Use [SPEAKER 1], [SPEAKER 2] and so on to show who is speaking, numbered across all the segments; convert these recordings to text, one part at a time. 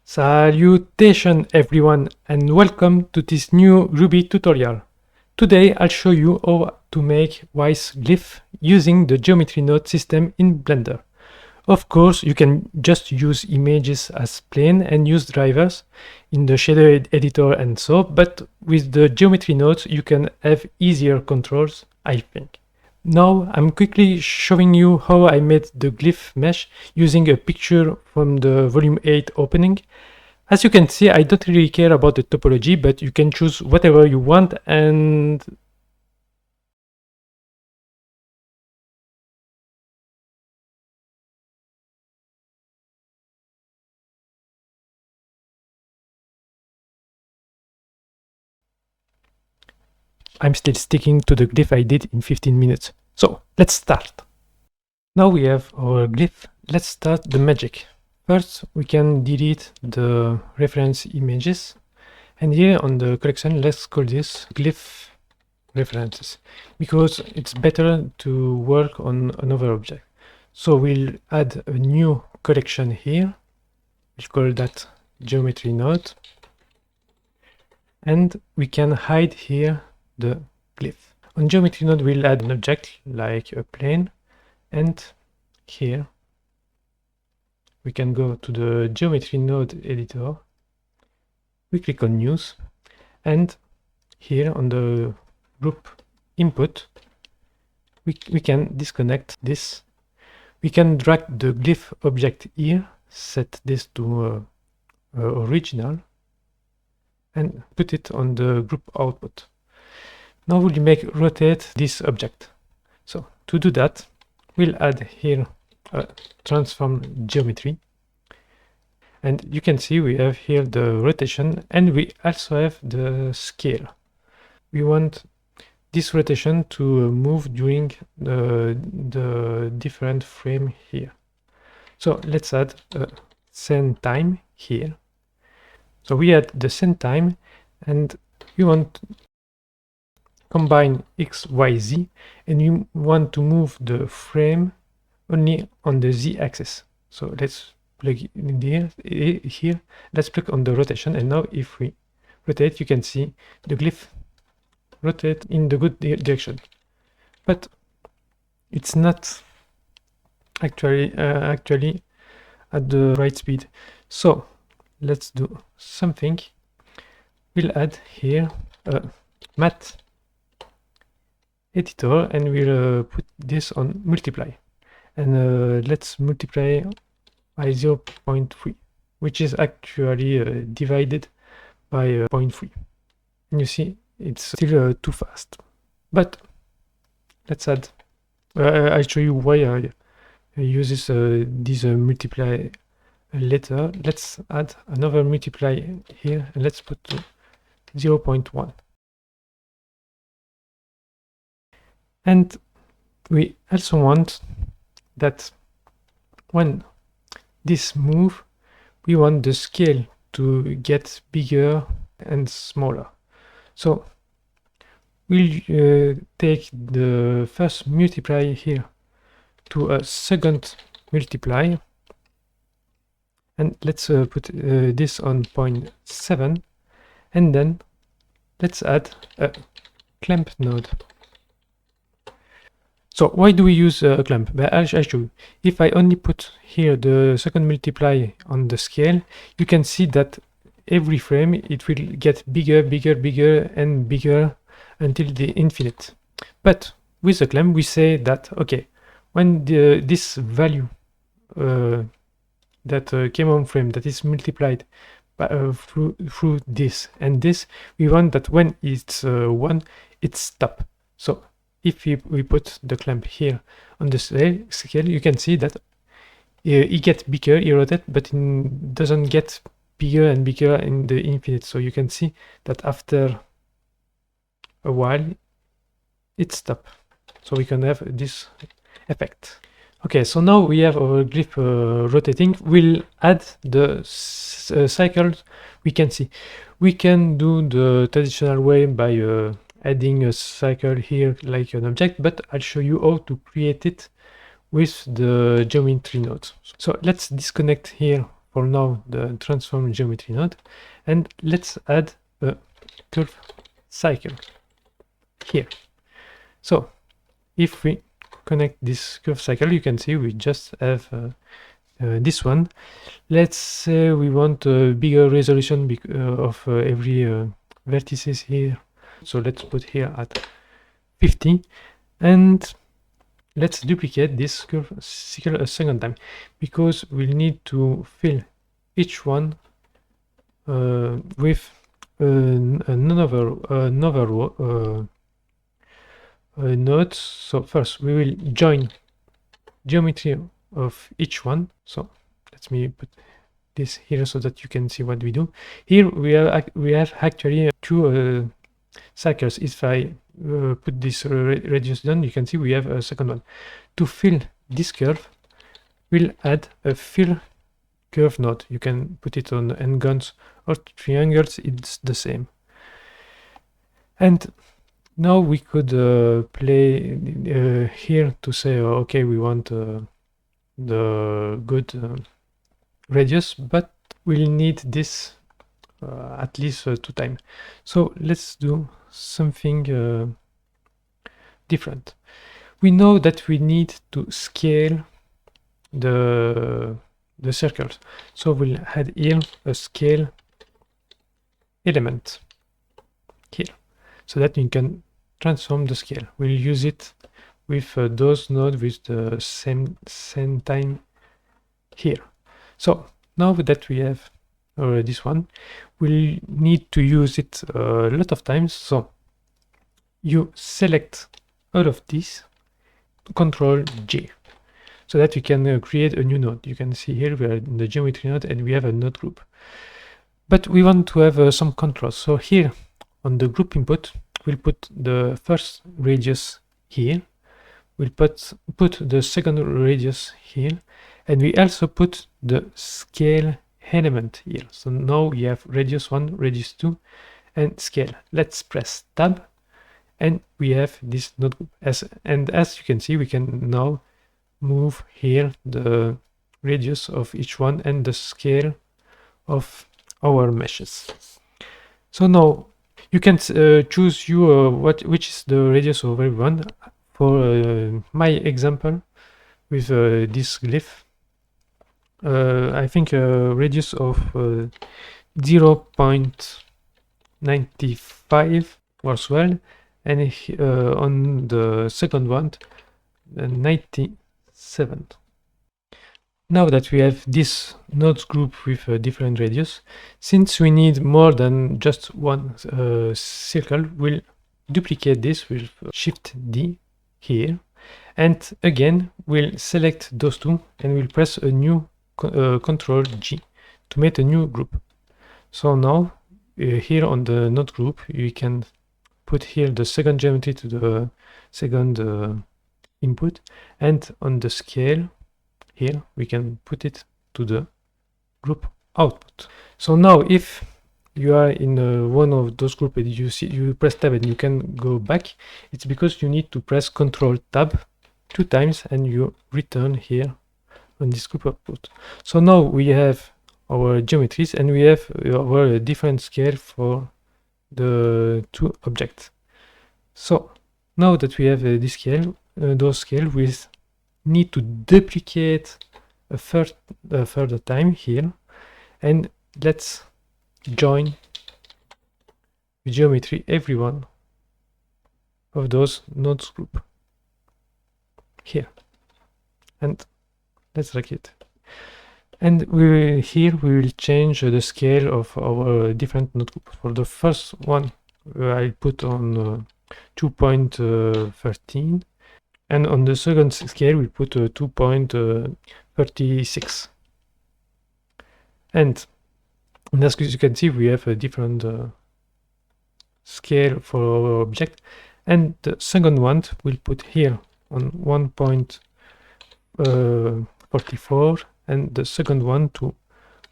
[SPEAKER 1] Salutation everyone and welcome to this new Ruby tutorial. Today I'll show you how to make Weiss Glyph using the geometry node system in Blender. Of course, you can just use images as plain and use drivers in the shader editor and so, but with the geometry nodes you can have easier controls, I think. Now I'm quickly showing you how I made the glyph mesh using a picture from the volume 8 opening. As you can see, I don't really care about the topology, but you can choose whatever you want, and I'm still sticking to the glyph I did in 15 minutes. So let's start. Now we have our glyph. Let's start the magic. First, we can delete the reference images. And here on the collection, let's call this glyph references, because it's better to work on another object. So we'll add a new collection here. We'll call that geometry node. And we can hide here the glyph. On geometry node, we'll add an object like a plane. And here we can go to the geometry node editor. We click on news, and here on the group input we can disconnect this. We can drag the glyph object here, set this to original, and put it on the group output. Now we'll make rotate this object. So to do that, we'll add here a transform geometry. And you can see we have here the rotation, and we also have the scale. We want this rotation to move during the different frame here. So let's add a send time here. So we add the send time, and we want to combine X, Y, Z, and we want to move the frame only on the Z axis. So let's plug in here. Let's plug on the rotation, and now if we rotate, you can see the glyph rotate in the good direction, but it's not actually at the right speed. So let's do something. We'll add here a math editor, and we'll put this on multiply, and let's multiply by 0.3, which is actually divided by 0.3. And you see it's still too fast, but let's add I'll show you why I use this multiply later. Let's add another multiply here, and let's put 0.1. And we also want that when this move, we want the scale to get bigger and smaller. So we'll take the first multiply here to a second multiply, and let's put this on 0.7, and then let's add a clamp node. So why do we use a clamp? I'll show you. If I only put here the second multiply on the scale, you can see that every frame it will get bigger, bigger, bigger, and bigger until the infinite. But with the clamp, we say that okay, when this value that came on frame that is multiplied by, through this and this, we want that when it's 1, it's stop. So if we put the clamp here on the scale, you can see that it gets bigger, it rotates, but it doesn't get bigger and bigger in the infinite. So you can see that after a while, it stops. So we can have this effect. Okay, so now we have our glyph rotating. We'll add the cycles we can see. We can do the traditional way by adding a cycle here like an object, but I'll show you how to create it with the geometry nodes. So let's disconnect here for now the transform geometry node, and let's add a curve cycle here. So if we connect this curve cycle, you can see we just have this one. Let's say we want a bigger resolution of every vertices here, so let's put here at 50, and let's duplicate this curve cycle a second time, because we'll need to fill each one with another node. So first we will join geometry of each one. So let me put this here so that you can see what we do. Here we have actually two cycles. If I put this radius down, you can see we have a second one. To fill this curve, we'll add a fill curve node. You can put it on n-gons or triangles, it's the same. And now we could play here to say, okay, we want the good radius, but we'll need this at least 2 times. So let's do something different. We know that we need to scale the circles, so we'll add here a scale element here, so that you can transform the scale. We'll use it with those nodes with the same time here. So now that we have this one, we'll need to use it a lot of times. So you select all of these, Control G, so that we can create a new node. You can see here we are in the geometry node and we have a node group, but we want to have some controls. So here on the group input, we'll put the first radius here, we'll put the second radius here, and we also put the scale element here. So now we have radius 1, radius 2, and scale. Let's press tab, and we have this node group. As you can see, we can now move here the radius of each one and the scale of our meshes. So now you can choose which is the radius of everyone. For my example with this glyph, I think a radius of 0.95 works well, and on the second one 97. Now that we have this nodes group with a different radius, since we need more than just one circle, we'll duplicate this with Shift D here, and again we'll select those two and we'll press a new Control G to make a new group. So now here on the node group, you can put here the second geometry to the second input, and on the scale here we can put it to the group output. So now if you are in one of those groups and you press tab and you can go back, it's because you need to press Control Tab 2 times and you return here on this group output. So now we have our geometries and we have our different scale for the 2 objects. So now that we have this scale, those scale, we need to duplicate a further time here, and let's join the geometry every one of those nodes group here, and let's drag it. And here we will change the scale of our different node group. For the first one, I'll put on 2.13, and on the second scale we put 2.36. And as you can see, we have a different scale for our object, and the second one we'll put here on 1.44, and the second one to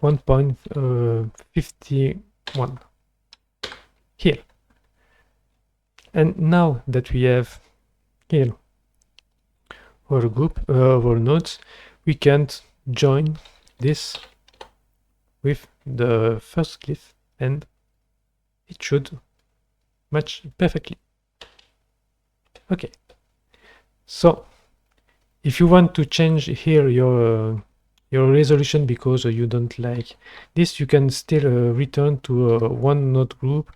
[SPEAKER 1] 1.51 here. And now that we have here our group, our nodes, we can join this with the first glyph, and it should match perfectly. Okay, so if you want to change here your resolution because you don't like this, you can still return to one node group,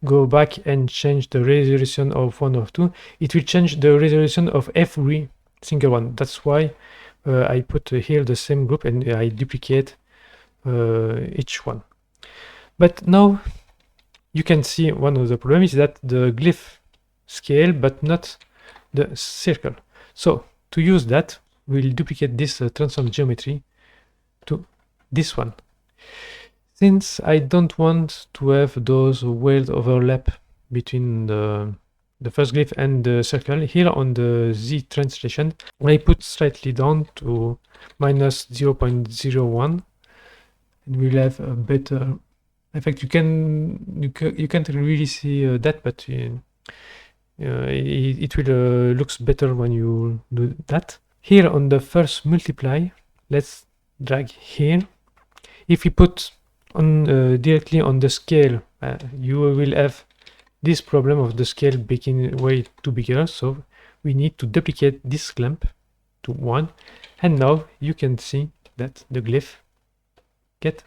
[SPEAKER 1] go back and change the resolution of one of two. It will change the resolution of every single one. That's why I put here the same group and I duplicate each one. But now you can see one of the problems is that the glyph scale but not the circle. So to use that, we'll duplicate this transform geometry to this one. Since I don't want to have those weird overlap between the first glyph and the circle, here on the Z translation, I put slightly down to minus 0.01, and we'll have a better effect. You can't really see that, but it will looks better when you do that. Here on the first multiply, let's drag here. If you put on directly on the scale, you will have this problem of the scale being way too bigger. So we need to duplicate this clamp to 1, and now you can see that the glyph get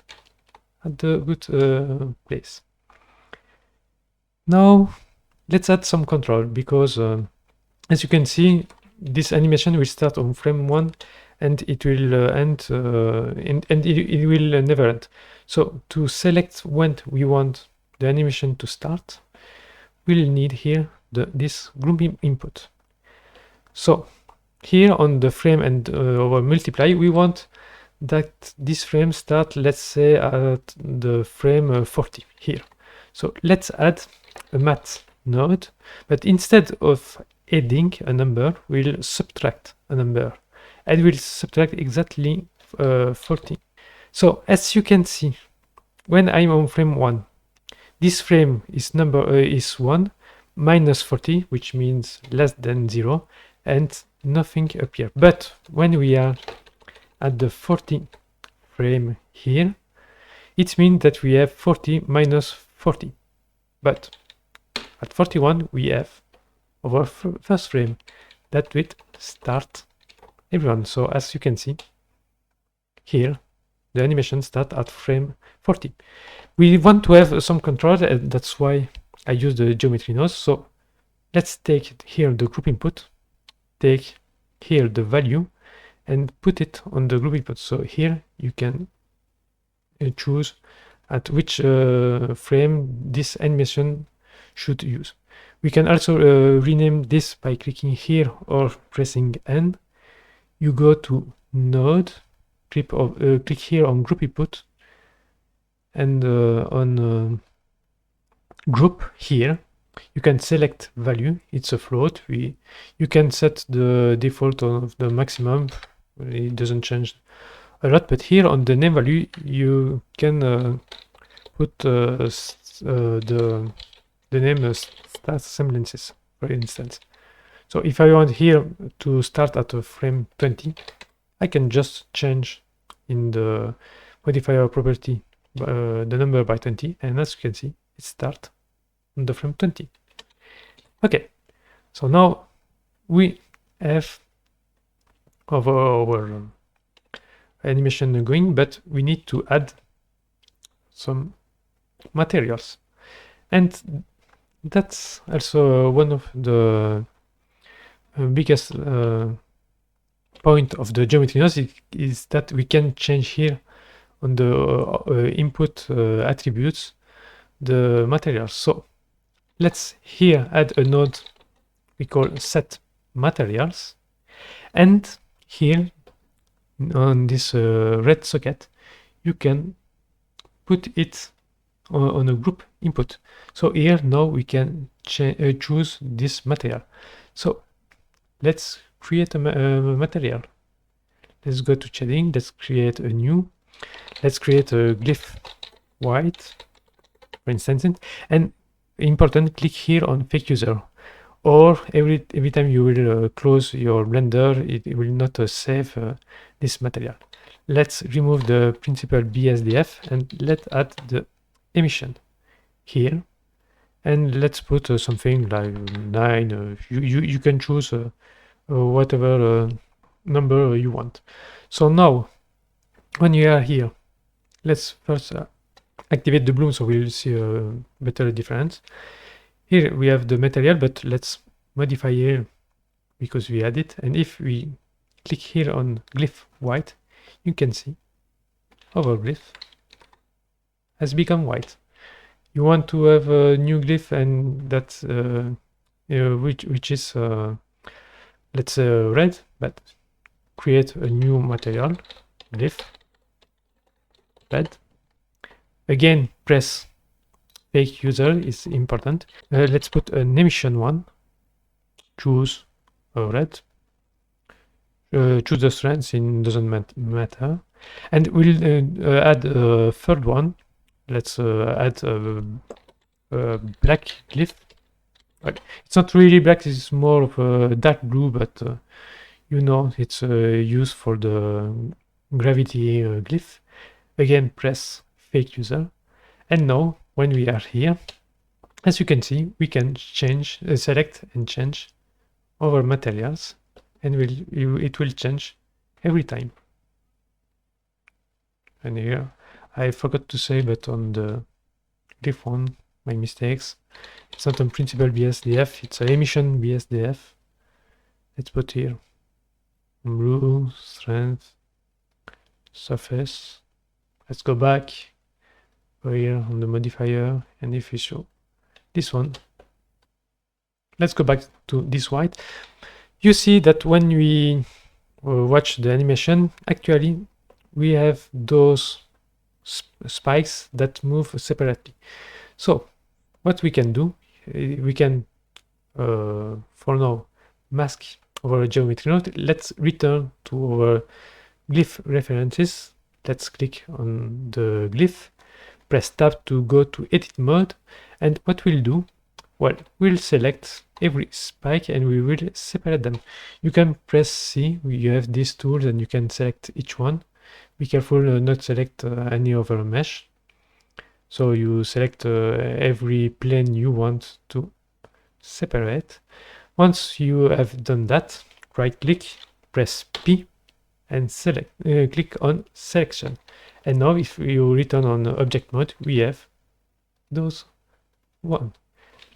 [SPEAKER 1] at the good place. Now let's add some control, because as you can see, this animation will start on frame 1 and it will end and it will never end. So to select when we want the animation to start, we'll need here this group input. So here on the frame and over multiply, we want that this frame start, let's say, at the frame 40 here. So let's add a math node, but instead of adding a number, we'll subtract a number, and we'll subtract exactly 40. So as you can see, when I'm on frame 1, this frame is is 1 minus 40, which means less than 0, and nothing appears. But when we are at the 40 frame here, it means that we have 40 minus 40. But at 41 we have our first frame that will start everyone. So as you can see here, the animation start at frame 40. We want to have some control, and that's why I use the geometry nodes. So let's take here the group input, take here the value, and put it on the group input. So here you can choose at which frame this animation should use. We can also rename this by clicking here or pressing N. You go to node, click here on group input, and on group here you can select value. It's a float. You can set the default of the maximum. It doesn't change a lot, but here on the name value you can put the name start semblances, for instance. So if I want here to start at a frame 20, I can just change in the modifier property the number by 20, and as you can see, it starts on the frame 20. Okay, so now we have our animation going, but we need to add some materials, and that's also one of the biggest point of the geometry nodes is that we can change here on the input attributes the materials. So let's here add a node we call set materials, and here on this red socket you can put it on a group input. So here now we can choose this material. So let's create a material. Let's go to shading, let's create a new, let's create a glyph white, for instance, and important, click here on fake user, or every time you will close your Blender, it will not save this material. let's remove the principal BSDF and let's add the emission here, and let's put something like 9. You can choose whatever number you want. So now when you are here, let's first activate the bloom so we'll see a better difference. Here we have the material, but let's modify here because we add it, and if we click here on glyph white, you can see our glyph has become white. You want to have a new glyph, and that's which is let's say red, but create a new material, glyph red. Again, press fake user is important. Let's put an emission one. Choose red. Choose the strength, it doesn't matter. And we'll add a third one. Let's add a black glyph. It's not really black, it's more of a dark blue, but you know, it's used for the gravity glyph. Again, press fake user. And now, when we are here, as you can see, we can change, select and change our materials, and it will change every time. And here, I forgot to say, but on the glyph one, my mistakes. It's not on principal BSDF, it's an emission BSDF. Let's put here blue, strength, surface. Let's go back here on the modifier, and if we show this one, let's go back to this white. You see that when we watch the animation, actually we have those spikes that move separately. So what we can do, we can for now mask our geometry node. Let's return to our glyph references. Let's click on the glyph, press tab to go to edit mode, and what we'll do, well, we'll select every spike and we will separate them. You can press C, you have these tools and you can select each one. Be careful not select any other mesh. So you select every plane you want to separate. Once you have done that, right click, press P and select, click on selection. And now if you return on object mode, we have those one.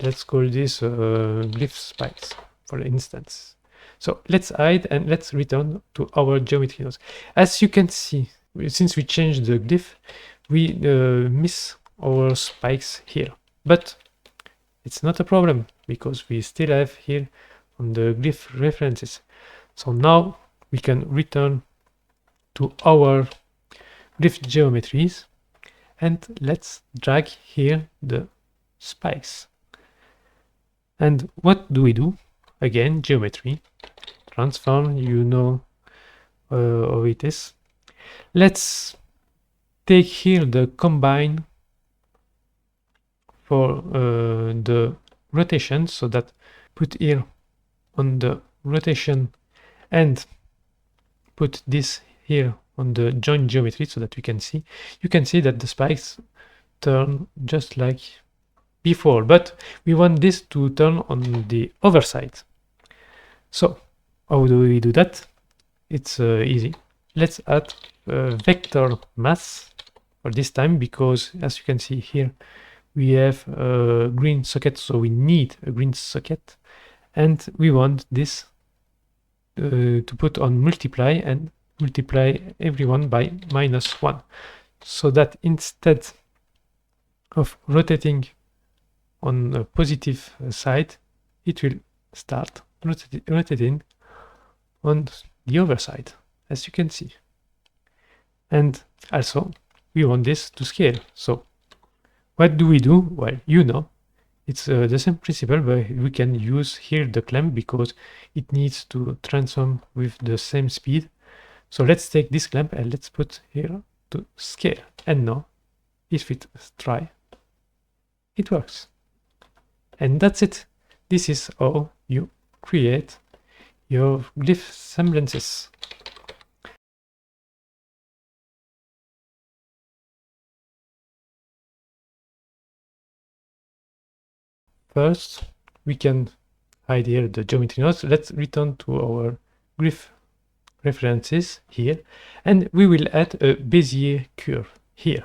[SPEAKER 1] Let's call this glyph spikes for instance. So let's hide and let's return to our geometry nodes. As you can see, since we changed the glyph, we miss our spikes here, but it's not a problem because we still have here on the glyph references. So now we can return to our glyph geometries and let's drag here the spikes. And what do we do? Again, geometry, transform, you know how it is. Let's take here the combine for the rotation, so that put here on the rotation and put this here on the joint geometry so that we can see. You can see that the spikes turn just like before, but we want this to turn on the other side. So how do we do that? It's easy. Let's add vector mass for this time, because as you can see here we have a green socket, so we need a green socket, and we want this to put on multiply and multiply everyone by -1, so that instead of rotating on a positive side, it will start rotating on the other side, as you can see. And also we want this to scale. So what do we do? Well, you know, it's the same principle, but we can use here the clamp because it needs to transform with the same speed. So let's take this clamp and let's put here to scale. And now if it try, it works. And that's it. This is how you create your glyph semblances. first we can hide here the geometry nodes. Let's return to our Glyph references here, and we will add a Bezier curve here.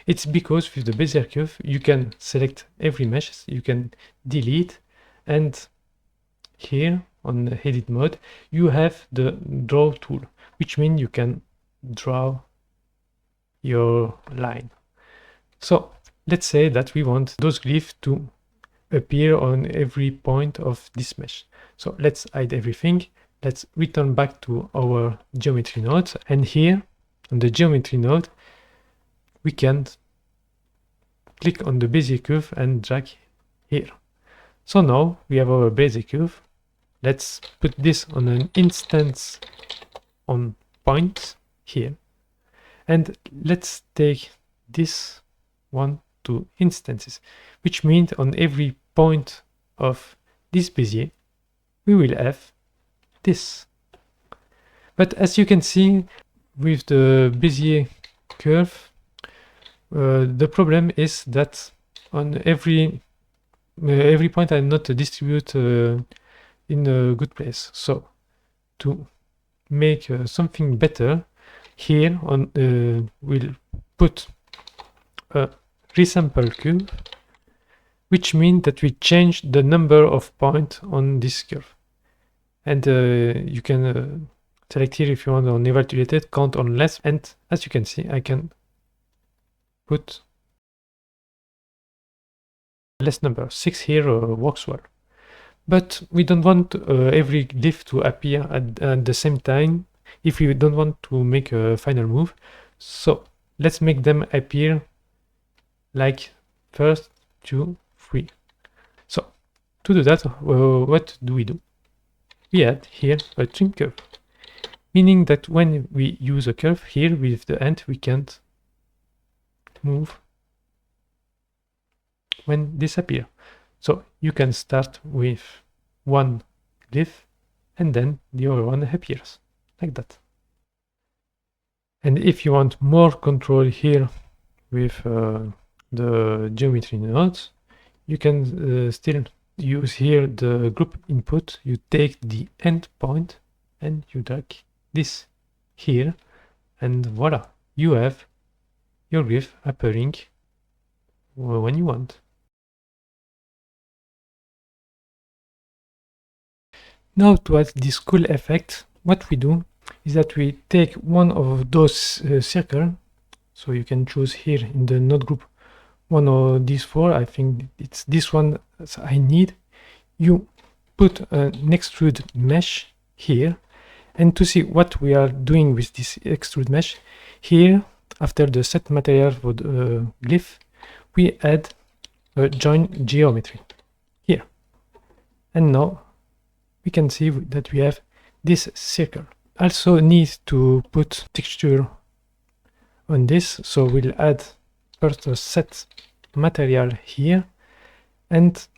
[SPEAKER 1] It's because with the Bezier curve you can select every mesh, you can delete, and here on the edit mode you have the draw tool, which means you can draw your line. So let's say that we want those glyphs to appear on every point of this mesh. So let's hide everything. Let's return back to our geometry nodes, and here on the geometry node we can click on the Bezier curve and drag here. So now we have our Bezier curve. Let's put this on an instance on points here, and let's take this one to instances, which means on every point of this Bezier we will have this. But as you can see with the Bezier curve, the problem is that on every point I not distribute in a good place. So to make something better, here on we'll put a resample curve, which means that we change the number of points on this curve. And you can select here if you want on evaluated, count on less, and as you can see I can put less number. 6 here works well. But we don't want every glyph to appear at the same time if we don't want to make a final move. So let's make them appear like 1, 2, 3. So to do that, what do? We add here a trim curve, meaning that when we use a curve here with the end, we can't move when disappear. So you can start with one glyph and then the other one appears like that. And if you want more control here with the geometry nodes, you can still use here the group input. You take the end point and you drag this here, and voila, you have your glyph appearing when you want. Now to add this cool effect, what we do is that we take one of those circles. So you can choose here in the node group one of these 4. I think it's this one I need. You put an extrude mesh here, and to see what we are doing with this extrude mesh, here after the set material for the glyph, we add a join geometry here, and now we can see that we have this circle. Also need to put texture on this, so we'll add first a set material here, and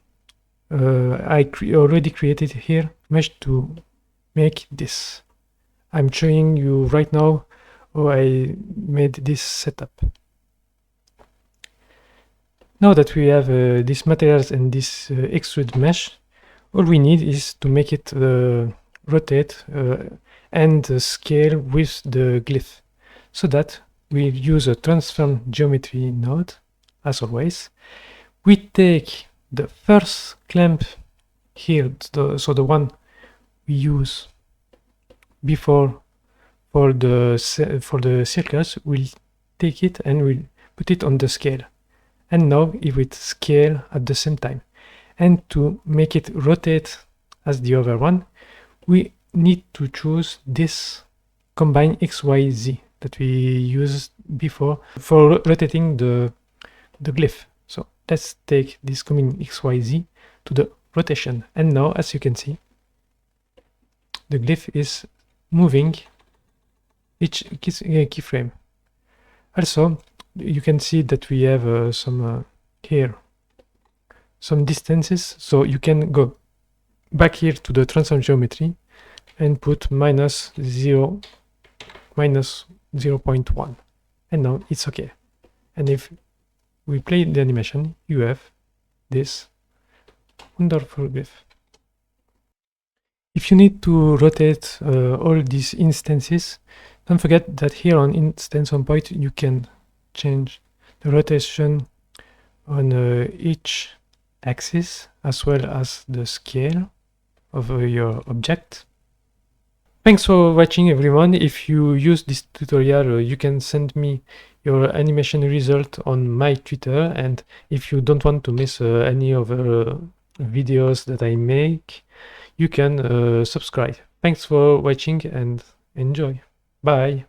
[SPEAKER 1] I already created here mesh to make this. I'm showing you right now how I made this setup. Now that we have these materials and this extrude mesh, all we need is to make it rotate and scale with the glyph, so that we use a transform geometry node as always. We take the first clamp here, so the one we use before for the circles, we'll take it and we'll put it on the scale, and now it will scale at the same time. And to make it rotate as the other one, we need to choose this combine XYZ that we used before for rotating the glyph. So let's take this combine XYZ to the rotation, and now as you can see, the glyph is moving each keyframe. Also you can see that we have some here some distances, so you can go back here to the transform geometry and put minus 0.1, and now it's okay. And if we play the animation, you have this Wonderful glyph. If you need to rotate all these instances, don't forget that here on instance on point you can change the rotation on each axis as well as the scale of your object. Thanks for watching everyone. If you use this tutorial, you can send me your animation result on my Twitter, and if you don't want to miss any other videos that I make, you can subscribe. Thanks for watching and enjoy. Bye.